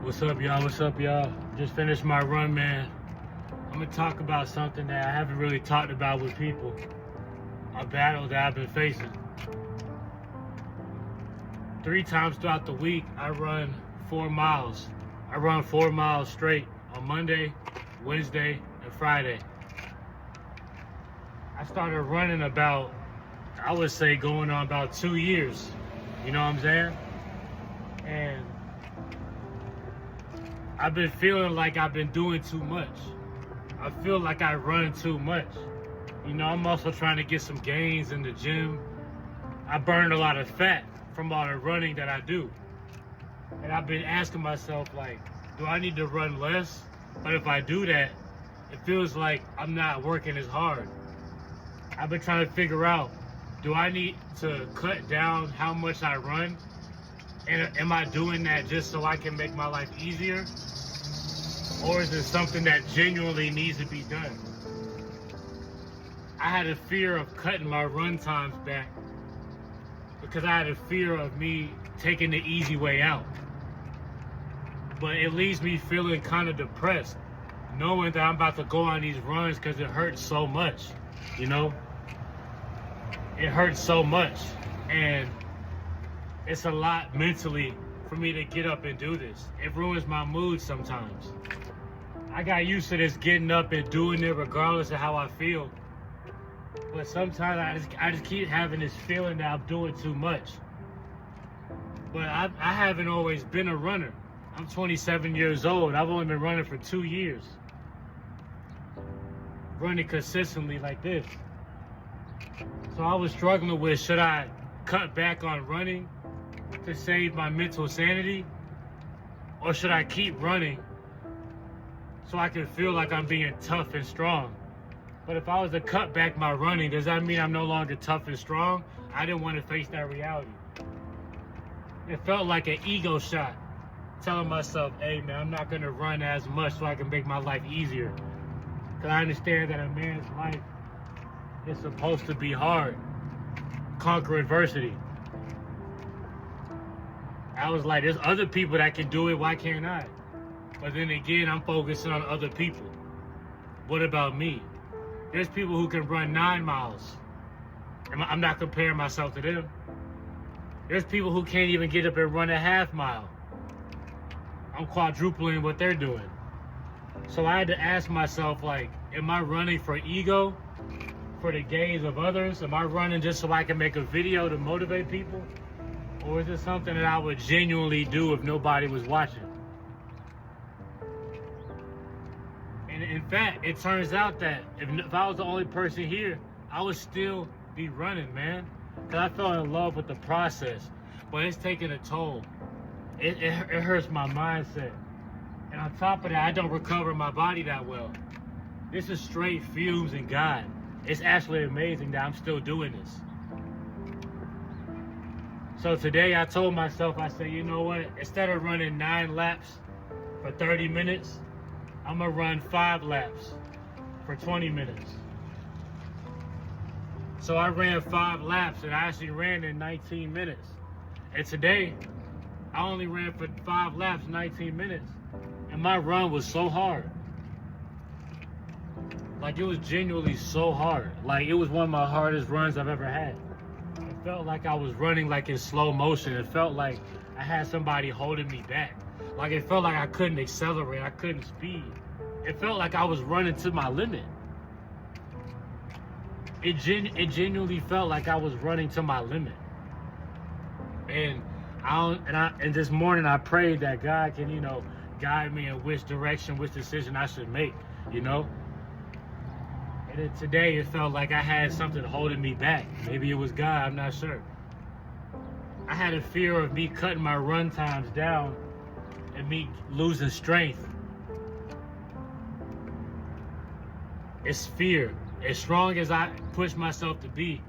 What's up, y'all? What's up, y'all? Just finished my run, man. I'm gonna talk about something that I haven't really talked about with people. A battle that I've been facing. 3 times throughout the week, I run 4 miles. I run 4 miles straight on Monday, Wednesday, and Friday. I started running about, I would say, going on about 2 years. You know what I'm saying? And I've been feeling like I've been doing too much. I feel like I run too much. You know, I'm also trying to get some gains in the gym. I burned a lot of fat from all the running that I do. And I've been asking myself, like, do I need to run less? But if I do that, it feels like I'm not working as hard. I've been trying to figure out, do I need to cut down how much I run? And am I doing that just so I can make my life easier? Or is it something that genuinely needs to be done? I had a fear of cutting my run times back because I had a fear of me taking the easy way out. But it leaves me feeling kind of depressed, knowing that I'm about to go on these runs because it hurts so much, you know? It hurts so much. And it's a lot mentally for me to get up and do this. It ruins my mood sometimes. I got used to this getting up and doing it regardless of how I feel. But sometimes I just keep having this feeling that I'm doing too much. But I haven't always been a runner. I'm 27 years old. I've only been running for 2 years. Running consistently like this. So I was struggling with, should I cut back on running to save my mental sanity? Or should I keep running so I can feel like I'm being tough and strong? But if I was to cut back my running, does that mean I'm no longer tough and strong? I didn't want to face that reality. It felt like an ego shot, telling myself, hey man, I'm not gonna run as much so I can make my life easier. Because I understand that a man's life is supposed to be hard. Conquer adversity. I was like, there's other people that can do it, why can't I? But then again, I'm focusing on other people. What about me? There's people who can run 9 miles. I'm not comparing myself to them. There's people who can't even get up and run a half mile. I'm quadrupling what they're doing. So I had to ask myself, like, am I running for ego? For the gaze of others? Am I running just so I can make a video to motivate people? Or is it something that I would genuinely do if nobody was watching? And in fact, it turns out that if I was the only person here, I would still be running, man. Because I fell in love with the process. But it's taking a toll. It hurts my mindset. And on top of that, I don't recover my body that well. This is straight fumes and God. It's actually amazing that I'm still doing this. So today I told myself, I said, you know what? Instead of running 9 laps for 30 minutes, I'm gonna run 5 laps for 20 minutes. So I ran 5 laps and I actually ran in 19 minutes. And today, I only ran for 5 laps, 19 minutes. And my run was so hard. Like, it was genuinely so hard. Like, it was one of my hardest runs I've ever had. It felt like I was running like in slow motion. It felt like I had somebody holding me back. Like, it felt like I couldn't accelerate, I couldn't speed. It felt like I was running to my limit. It genuinely felt like I was running to my limit. And this morning I prayed that God can, you know, guide me in which direction, which decision I should make, you know? And then today it felt like I had something holding me back. Maybe it was God, I'm not sure. I had a fear of me cutting my run times down and me losing strength. It's fear. As strong as I push myself to be,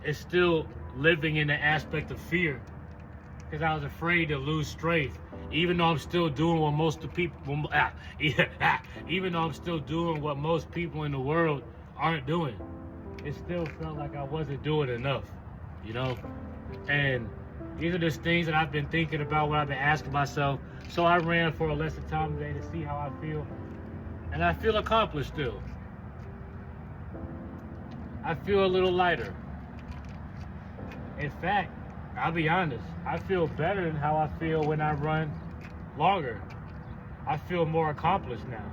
it's still living in the aspect of fear. Because I was afraid to lose strength. Even though I'm still doing what most people, even though I'm still doing what most people in the world aren't doing, it still felt like I wasn't doing enough, you know? And These are just things that I've been thinking about, what I've been asking myself. So I ran for a lesser time today to see how I feel. And I feel accomplished still. I feel a little lighter. In fact, I'll be honest, I feel better than how I feel when I run longer. I feel more accomplished now.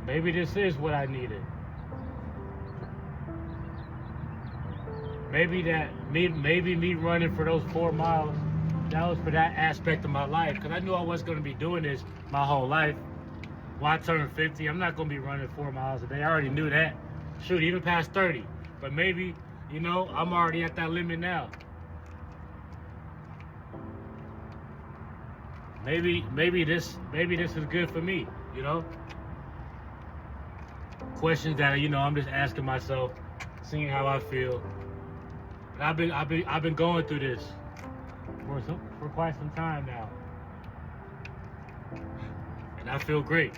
Maybe this is what I needed. Maybe me running for those 4 miles, that was for that aspect of my life. Because I knew I wasn't going to be doing this my whole life. When I turn 50, I'm not going to be running 4 miles a day. I already knew that. Shoot, even past 30. But maybe, you know, I'm already at that limit now. Maybe this is good for me, you know? Questions that, you know, I'm just asking myself, seeing how I feel. And I've been going through this for quite some time now. And I feel great.